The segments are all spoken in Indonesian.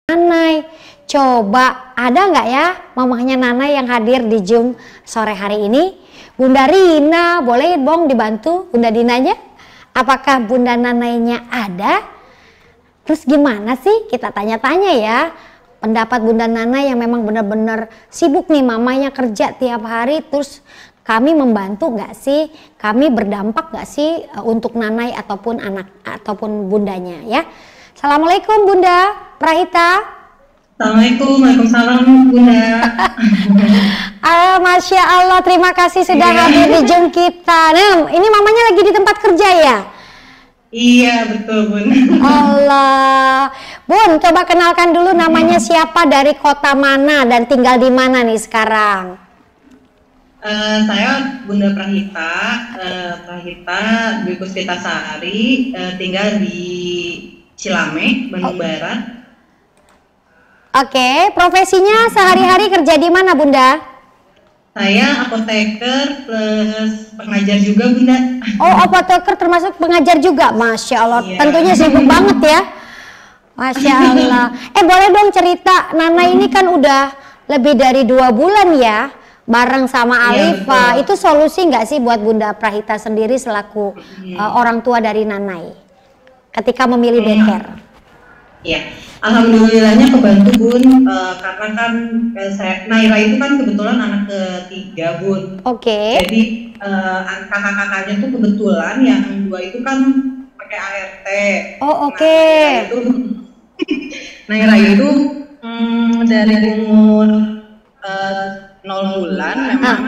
Nanay. Coba ada nggak ya mamahnya Nanay yang hadir di Zoom sore hari ini? Bunda Rina, boleh dong dibantu Bunda Dinanya? Apakah Bunda Nanaynya ada? Terus gimana sih? Kita tanya-tanya ya. Pendapat Bunda Nanay yang memang benar-benar sibuk nih, mamanya kerja tiap hari, terus kami membantu nggak sih? Kami berdampak nggak sih untuk Nanay ataupun anak ataupun bundanya ya? Assalamualaikum Bunda Prahita. Assalamualaikum, waalaikumsalam Bunda. Masya Allah, terima kasih sudah hadir di Zoom kita. Nah, ini mamanya lagi di tempat kerja ya? Iya betul Bun. Allah, Bun, coba kenalkan dulu namanya siapa, dari kota mana dan tinggal di mana nih sekarang? Saya Bunda Prahita, Prahita Dwi Puspita Sari, tinggal di Cilame, Bandung Barat. Oke, profesinya sehari-hari kerja di mana Bunda? Saya apoteker plus pengajar juga Bunda. Oh, apoteker termasuk pengajar juga, Masya Allah. Iya. Tentunya sibuk banget ya. Masya Allah. Boleh dong cerita, Nana ini kan udah lebih dari 2 bulan ya bareng sama Iya, Alifa. betul. Itu solusi nggak sih buat Bunda Prahita sendiri selaku orang tua dari Nanay ketika memilih daycare? Ya, alhamdulillahnya kebantu Bun, karena kan Naira itu kan kebetulan anak ketiga Bun. Oke. Jadi kakak-kakaknya tuh kebetulan yang 2 itu kan pakai ART. Oh, oke. Naira itu dari umur 0 bulan memang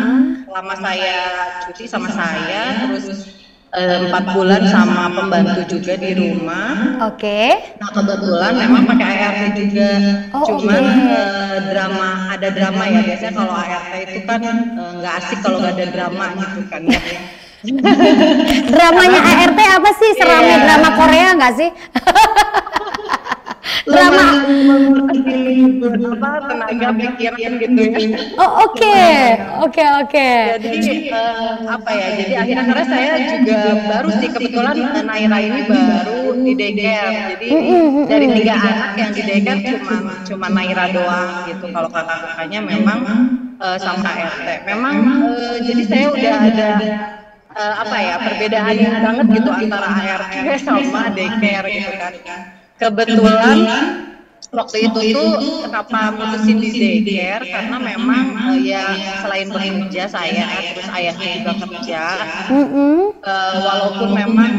selama saya cuti sama saya, terus 4 bulan sama pembantu juga di rumah. Oke. Nah kebetulan memang pakai ART juga, Oh, cuman oke. ada drama ya, biasanya kalau ART itu kan nggak asik kalau nggak ada drama gitu kan ya. Dramanya ART apa sih? Seramnya Iya. drama Korea nggak sih? Drama. Beberapa tenaga pikiran gitu ya. Oh, oke. Jadi apa ya? Jadi akhirnya saya juga baru sih, kebetulan Naira ini baru di daycare. Jadi dari 3 anak yang di daycare cuma Naira doang gitu. Kalau kakak-kakaknya memang sama RT. Memang jadi saya udah ada apa ya, perbedaan banget gitu antara ART sama daycare gitu kan. Kebetulan waktu itu tuh kenapa mutusin di daycare, karena memang ya selain bekerja saya, terus ayahnya juga kerja. Walaupun memang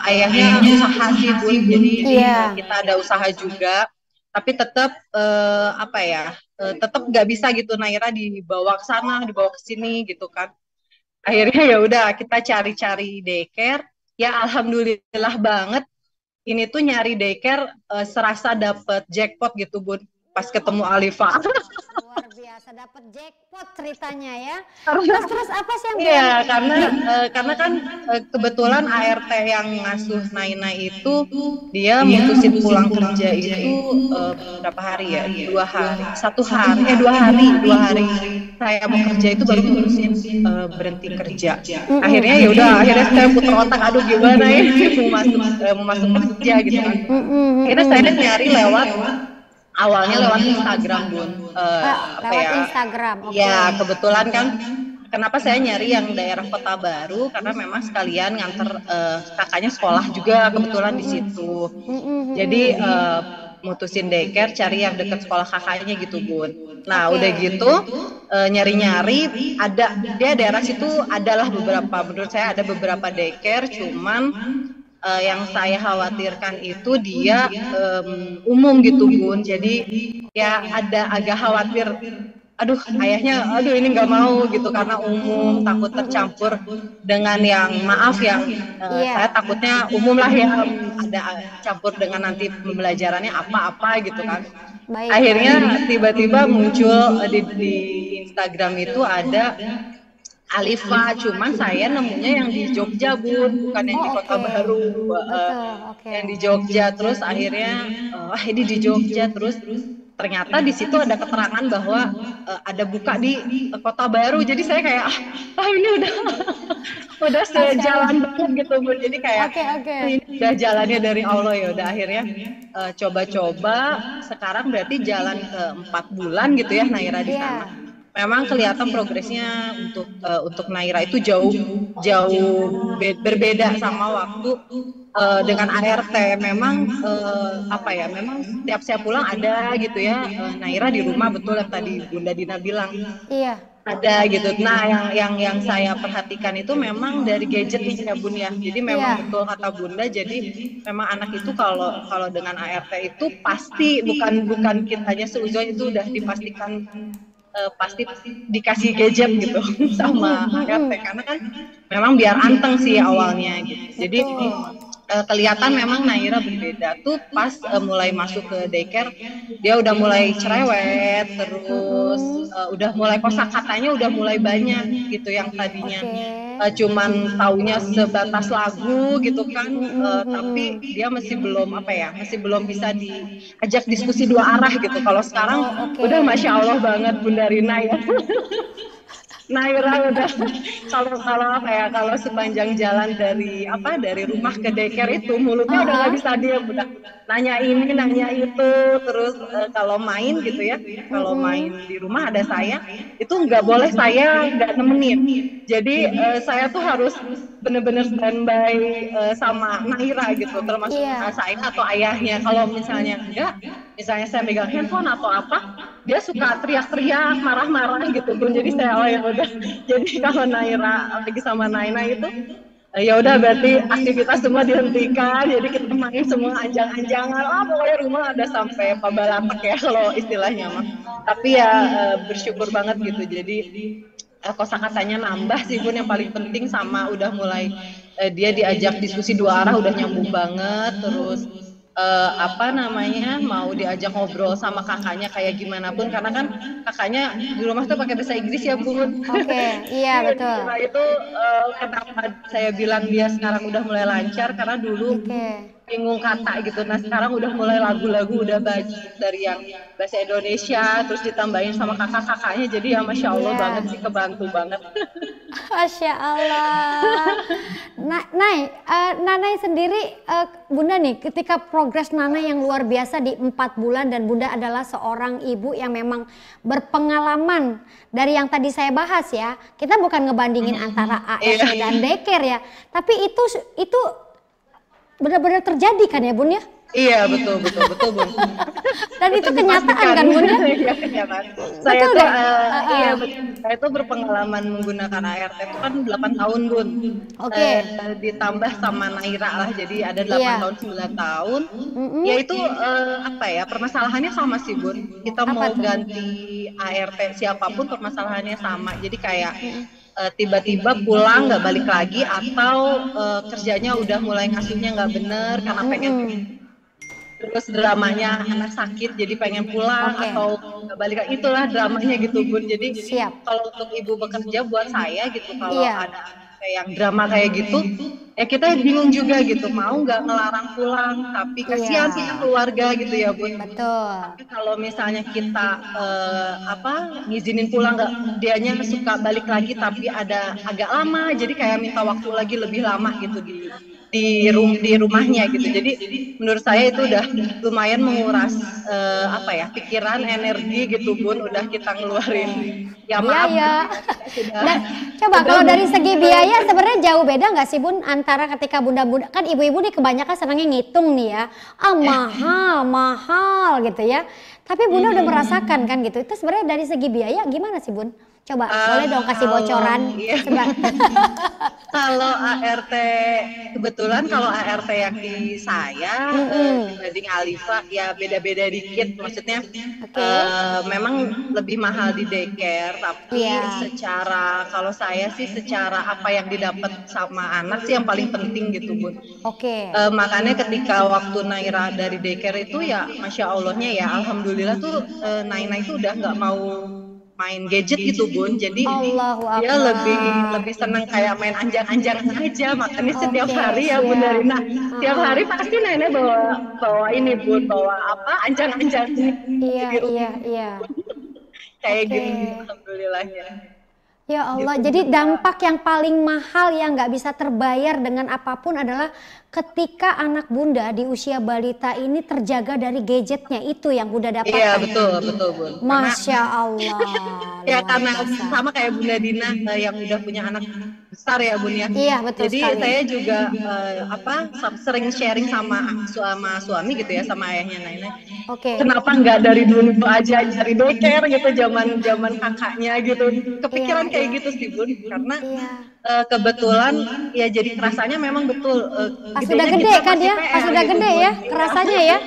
ayahnya usaha sih Bun, jadi kita ada usaha juga, tapi tetap apa ya, tetap nggak bisa gitu Naira dibawa ke sana, dibawa ke sini gitu kan. Akhirnya ya udah kita cari-cari daycare, ya alhamdulillah banget. Ini tuh nyari daycare serasa dapet jackpot gitu Bun, pas ketemu Alifa. Luar biasa, dapet jackpot ceritanya ya. Terus apa sih yang Iya, karena kan kebetulan ART yang ngasuh Naina itu dia mutusin pulang kerja itu berapa hari ya? 2 hari, 1 hari, 2 hari. Saya mau kerja itu baru mutusin berhenti kerja. Akhirnya ya udah, akhirnya saya putar otak, aduh gimana ya mau masuk kerja gitu kan. Akhirnya saya nyari awalnya lewat Instagram Bun. lewat Instagram. Ya kebetulan kan, kenapa saya nyari yang daerah Kota Baru, karena memang sekalian nganter kakaknya sekolah juga kebetulan di situ. Jadi mutusin daycare, cari yang dekat sekolah kakaknya gitu Bun. Nah udah gitu nyari-nyari, ada dia daerah situ adalah beberapa, menurut saya ada beberapa daycare, cuman yang saya khawatirkan itu dia umum gitu Bun. Jadi ya ada agak khawatir, aduh ayahnya aduh ini nggak mau gitu karena umum, takut tercampur dengan yang saya takutnya umum lah ya, ada campur dengan nanti pembelajarannya apa-apa gitu kan. Akhirnya tiba-tiba muncul di Instagram itu ada Alifa, cuman saya nemunya yang di Jogja Bun, bukan yang di Kota Baru. Yang di Jogja, terus akhirnya ini di Jogja, terus ternyata di situ ada keterangan bahwa ada buka di kota baru. Jadi saya kayak ini udah sejalan banget gitu Bu. Jadi kayak ini udah jalannya dari Allah ya. Udah akhirnya coba-coba. Sekarang berarti jalan ke 4 bulan gitu ya Naira di sana. Memang kelihatan progresnya untuk Naira itu jauh berbeda sama waktu dengan ART. Memang memang setiap saya pulang ada gitu ya Naira di rumah, betul yang tadi Bunda Dina bilang. Iya. Ada gitu. Nah, yang saya perhatikan itu memang dari gadgetnya ya Bun ya. Jadi memang betul kata Bunda. Jadi memang anak itu kalau dengan ART itu pasti bukan kitanya seuzon, itu udah dipastikan pasti dikasih gadget gitu sama ART, karena kan memang biar anteng sih awalnya gitu. Jadi kelihatan memang Naira berbeda tuh pas mulai masuk ke daycare. Dia udah mulai cerewet, terus udah mulai kosakatanya udah mulai banyak gitu, yang tadinya cuman taunya sebatas lagu gitu kan, tapi dia masih belum bisa diajak diskusi dua arah gitu. Kalau sekarang udah Masya Allah banget Bunda Rina ya. Naira udah kalau sepanjang jalan dari rumah ke daycare itu mulutnya udah nggak bisa diam, udah nanya ini nanya itu, terus kalau main gitu ya, kalau main di rumah ada saya itu nggak boleh saya nggak nemenin. Jadi saya tuh harus bener-bener standby sama Naira gitu, termasuk saya atau ayahnya. Kalau misalnya enggak, misalnya saya megang handphone atau apa, dia suka teriak-teriak, marah-marah gitu Bun. Jadi saya udah. Jadi kalau Naira lagi sama Naina itu ya udah berarti aktivitas semua dihentikan. Jadi kita main semua anjang-anjangan. Pokoknya rumah ada sampai pabalatak ya kalau istilahnya mah. Tapi ya bersyukur banget gitu. Jadi kosakatanya nambah sih Bun, yang paling penting, sama udah mulai dia diajak diskusi dua arah udah nyambung banget. Terus mau diajak ngobrol sama kakaknya kayak gimana pun, karena kan kakaknya di rumah tuh pakai bahasa Inggris ya Bun. Iya betul. Nah itu kenapa saya bilang dia sekarang udah mulai lancar, karena dulu bingung kata gitu. Nah sekarang udah mulai lagu-lagu udah banyak dari yang bahasa Indonesia, terus ditambahin sama kakak-kakaknya. Jadi ya Masya Allah banget sih, kebantu banget. Masya Allah. Nanai sendiri, Bunda nih, ketika progres Nanai yang luar biasa di 4 bulan, dan Bunda adalah seorang ibu yang memang berpengalaman dari yang tadi saya bahas ya. Kita bukan ngebandingin antara ART dan daycare ya, tapi itu benar-benar terjadi kan ya Bun ya? Iya betul Bun. Dan itu kenyataan kan Bun ya? Iya kenyataan. Saya tuh berpengalaman menggunakan ART itu kan 8 tahun Bun. Ditambah sama Naira lah, jadi ada 8 tahun 9 tahun. Ya itu permasalahannya sama sih Bun. Kita mau ganti ART siapapun permasalahannya sama. Jadi kayak tiba-tiba pulang nggak balik lagi, atau kerjanya udah mulai ngasuhnya nggak bener karena pengen, terus dramanya anak sakit jadi pengen pulang atau nggak balik lagi, itulah dramanya gitu Bun. Jadi kalau untuk ibu bekerja buat saya gitu, kalau ada yang drama kayak gitu ya kita bingung juga gitu, mau nggak ngelarang pulang, tapi kasihan sih keluarga gitu ya Bun. Betul. Tapi kalau misalnya kita ngizinin pulang, nggak, dianya suka balik lagi tapi ada agak lama, jadi kayak minta waktu lagi lebih lama gitu di rumahnya gitu. Jadi menurut saya itu udah lumayan menguras pikiran, energi gitu Bun, udah kita ngeluarin biaya. Nah, coba kalau dari segi biaya sebenarnya jauh beda nggak sih Bun, antara ketika bunda-bunda, kan ibu-ibu nih kebanyakan senangnya ngitung nih ya, mahal gitu ya, tapi Bunda udah merasakan kan gitu. Itu sebenarnya dari segi biaya gimana sih Bun? Coba boleh dong kasih bocoran. Kalau ART, kebetulan kalau ART yang di saya dibanding Alifa ya beda-beda dikit, maksudnya memang lebih mahal di daycare, tapi secara, kalau saya sih secara apa yang didapat sama anak sih yang paling penting gitu Bun. Makanya ketika waktu Naira dari daycare itu ya Masya Allahnya ya Alhamdulillah tuh Naina itu udah nggak mau main gadget gitu Bun. Jadi Allahu dia Akbar. lebih senang kayak main anjang-anjang aja. Makanya setiap Oke, hari ya Bun siap. Darina, setiap hari pasti nenek bawa ini Bun, bawa apa anjang-anjang Iya, di iya, rumah iya. kayak Oke. gitu. Alhamdulillahnya. Ya Allah, Gitu. jadi dampak yang paling mahal yang nggak bisa terbayar dengan apapun adalah ketika anak Bunda di usia balita ini terjaga dari gadgetnya, itu yang Bunda Iya dapatkan. betul Bun. Masya Allah, Ya luar karena biasa. sama kayak Bunda Dina yang udah punya anak besar ya Bun ya. Iya, betul Jadi sekali. saya juga sering sharing sama suami gitu ya, sama ayahnya Nenek. Oke. Kenapa nggak dari dulu aja dari daycare gitu, zaman kakaknya gitu. Kepikiran Iya, kayak iya. gitu sih Bun, karena Iya. kebetulan ya jadi kerasanya memang betul Pas udah gedenya gede kita kan masih ya, pas PR udah gitu gede Bun. ya, Iya. kerasanya ya.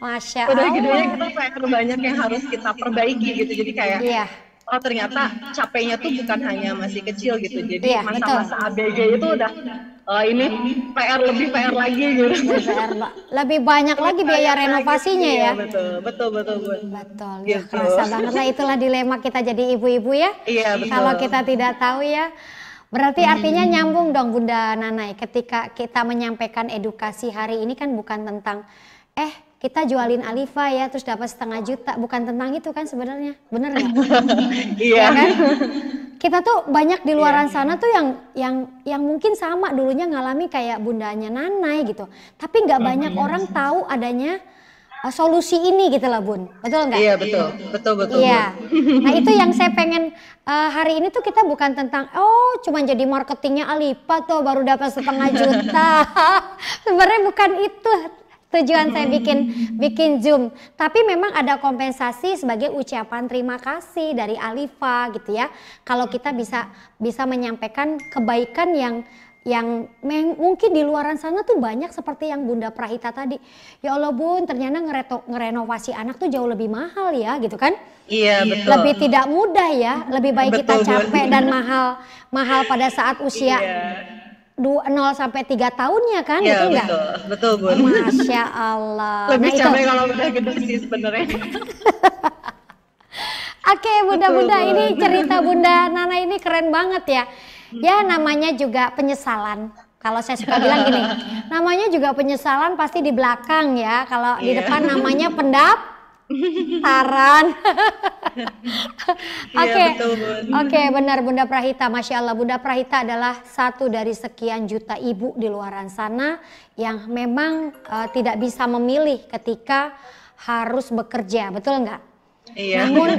Masya Udah Allah. gedenya kita PR banyak yang harus kita perbaiki gitu. Jadi kayak Iya. oh ternyata capeknya tuh bukan hanya masih kecil gitu. Jadi Iya, masa-masa ABG itu udah ini lebih PR lagi gitu. Lebih banyak lagi biaya renovasinya ya. Betul Bun. Betul, ya Gitu. kerasa banget lah, itulah dilema kita jadi ibu-ibu ya. Iya betul. Kalau kita tidak tahu ya. Berarti artinya nyambung dong Bunda Nanai, ketika kita menyampaikan edukasi hari ini kan bukan tentang kita jualin Alifa ya terus dapat 1,5 juta, bukan tentang itu kan sebenarnya, bener nggak? Iya kan? Kita tuh banyak di luaran sana tuh yang mungkin sama dulunya ngalami kayak bundanya Nanai gitu, tapi nggak banyak orang tahu adanya solusi ini gitu lah Bun, betul nggak? Iya betul. Iya. Nah itu yang saya pengen hari ini tuh kita bukan tentang cuma jadi marketingnya Alifa tuh baru dapat 1,5 juta. Sebenarnya bukan itu tujuan saya bikin Zoom, tapi memang ada kompensasi sebagai ucapan terima kasih dari Alifa gitu ya. Kalau kita bisa menyampaikan kebaikan yang mungkin di luaran sana tuh banyak seperti yang Bunda Prahita tadi. Ya Allah Bun, ternyata ngerenovasi anak tuh jauh lebih mahal ya gitu kan. Iya betul. Lebih tidak mudah ya, lebih baik kita capek dan mahal pada saat usia 0 sampai 3 tahunnya kan, iya, betul nggak? Betul Bun. Masya Allah. Lebih capek kalau udah gede sih sebenarnya. Oke Bunda-bunda, ini cerita Bunda Nana ini keren banget ya. Ya namanya juga penyesalan. Kalau saya suka bilang gini, namanya juga penyesalan pasti di belakang ya. Kalau di depan namanya pendaftaran. Oke, benar Bunda Prahita. Masya Allah, Bunda Prahita adalah satu dari sekian juta ibu di luaran sana yang memang tidak bisa memilih ketika harus bekerja, betul nggak? Iya. Namun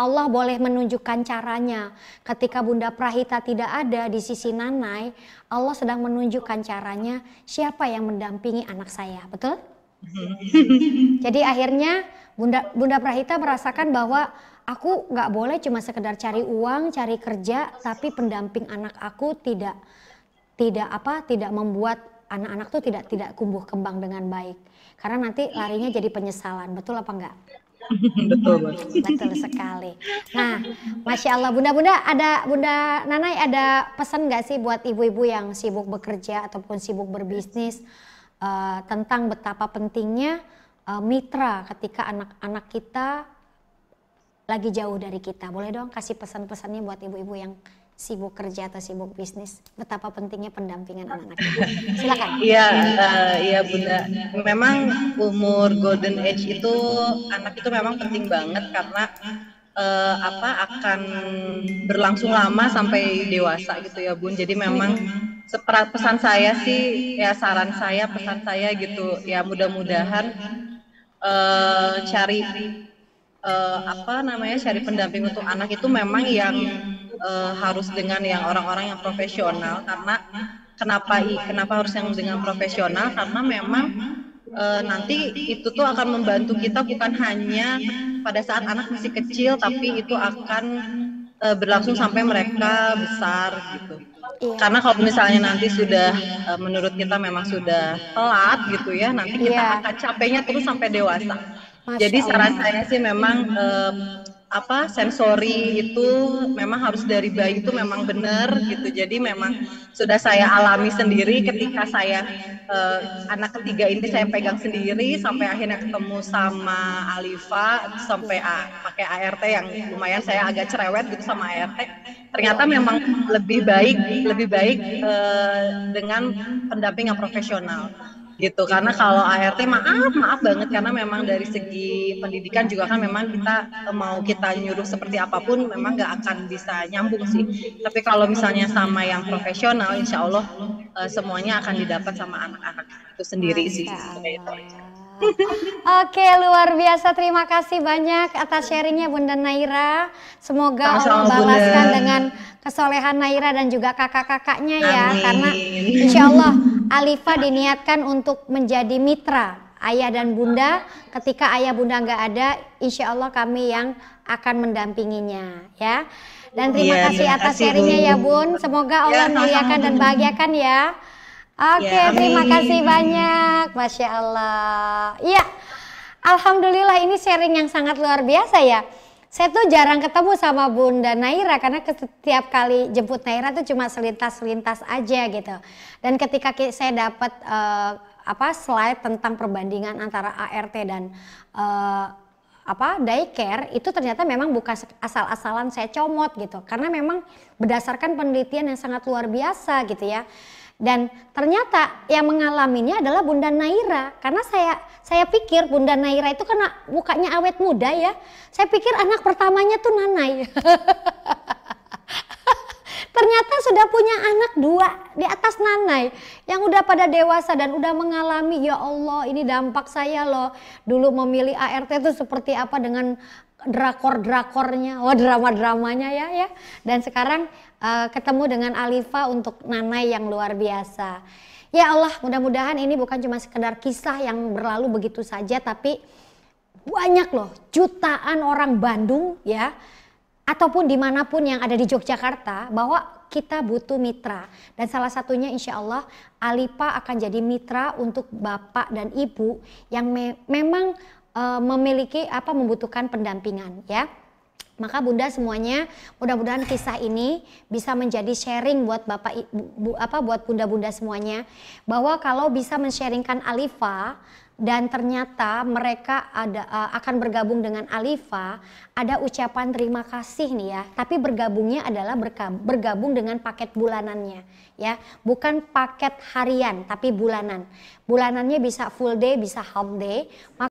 Allah boleh menunjukkan caranya. Ketika Bunda Prahita tidak ada di sisi Nanai, Allah sedang menunjukkan caranya siapa yang mendampingi anak saya, betul? Jadi akhirnya Bunda Prahita merasakan bahwa aku nggak boleh cuma sekedar cari uang, cari kerja, tapi pendamping anak aku tidak membuat anak-anak tuh tidak tumbuh kembang dengan baik. Karena nanti larinya jadi penyesalan, betul apa enggak? Betul sekali. Nah, Masya Allah, Bunda Nanai ada pesan nggak sih buat ibu-ibu yang sibuk bekerja ataupun sibuk berbisnis tentang betapa pentingnya mitra ketika anak-anak kita lagi jauh dari kita? Boleh dong kasih pesan-pesannya buat ibu-ibu yang sibuk kerja atau sibuk bisnis, betapa pentingnya pendampingan anak-anak kita. Silakan. Iya Bunda. Memang umur golden age itu anak itu memang penting banget karena akan berlangsung lama sampai dewasa gitu ya Bun. Jadi memang pesan saya sih ya, saran saya, pesan saya gitu ya, mudah-mudahan cari cari pendamping untuk anak itu memang yang harus dengan yang orang-orang yang profesional. Karena kenapa harus yang dengan profesional, karena memang nanti itu tuh akan membantu kita bukan hanya pada saat anak masih kecil, tapi itu akan berlangsung sampai mereka besar gitu. Karena kalau misalnya nanti sudah menurut kita memang sudah telat gitu ya, nanti kita akan capeknya terus sampai dewasa. Jadi saran saya sih memang sensori itu memang harus dari bayi itu memang benar gitu. Jadi memang sudah saya alami sendiri ketika saya anak ketiga ini saya pegang sendiri sampai akhirnya ketemu sama Alifa sampai pakai ART yang lumayan saya agak cerewet gitu sama ART. Ternyata memang lebih baik dengan pendamping yang profesional gitu, karena kalau ART maaf banget karena memang dari segi pendidikan juga kan memang kita nyuruh seperti apapun memang nggak akan bisa nyambung sih, tapi kalau misalnya sama yang profesional insya Allah semuanya akan didapat sama anak-anak itu sendiri sih. Oke, luar biasa, terima kasih banyak atas sharingnya Bunda Naira. Semoga Allah balaskan dengan kesolehan Naira dan juga kakak-kakaknya ya. Amin. Karena insya Allah Alifa diniatkan untuk menjadi mitra ayah dan bunda. Ketika ayah bunda nggak ada, insya Allah kami yang akan mendampinginya ya. Dan terima kasih atas sharingnya ya Bun. Semoga Allah muliakan dan bahagiakan ya. Oke, terima kasih banyak, Masya Allah. Iya, Alhamdulillah ini sharing yang sangat luar biasa ya. Saya tuh jarang ketemu sama Bunda Naira karena setiap kali jemput Naira tuh cuma selintas-selintas aja gitu. Dan ketika saya dapat slide tentang perbandingan antara ART dan daycare, itu ternyata memang bukan asal-asalan saya comot gitu. Karena memang berdasarkan penelitian yang sangat luar biasa gitu ya. Dan ternyata yang mengalaminya adalah Bunda Naira, karena saya pikir Bunda Naira itu karena mukanya awet muda ya, saya pikir anak pertamanya tuh Nanai. Ternyata sudah punya anak 2 di atas Nanai yang udah pada dewasa dan udah mengalami, ya Allah ini dampak saya loh dulu memilih ART itu seperti apa dengan drakor-drakornya, drama-dramanya ya. Dan sekarang ketemu dengan Alifa untuk Nanai yang luar biasa. Ya Allah, mudah-mudahan ini bukan cuma sekedar kisah yang berlalu begitu saja, tapi banyak loh, jutaan orang Bandung ya, ataupun dimanapun yang ada di Yogyakarta, bahwa kita butuh mitra. Dan salah satunya insya Allah Alifa akan jadi mitra untuk bapak dan ibu yang memang membutuhkan pendampingan ya. Maka Bunda semuanya, mudah-mudahan kisah ini bisa menjadi sharing buat buat bunda-bunda semuanya, bahwa kalau bisa men-sharingkan Alifa dan ternyata mereka akan bergabung dengan Alifa, ada ucapan terima kasih nih ya. Tapi bergabungnya adalah bergabung dengan paket bulanannya ya, bukan paket harian tapi bulanan. Bulanannya bisa full day, bisa half day.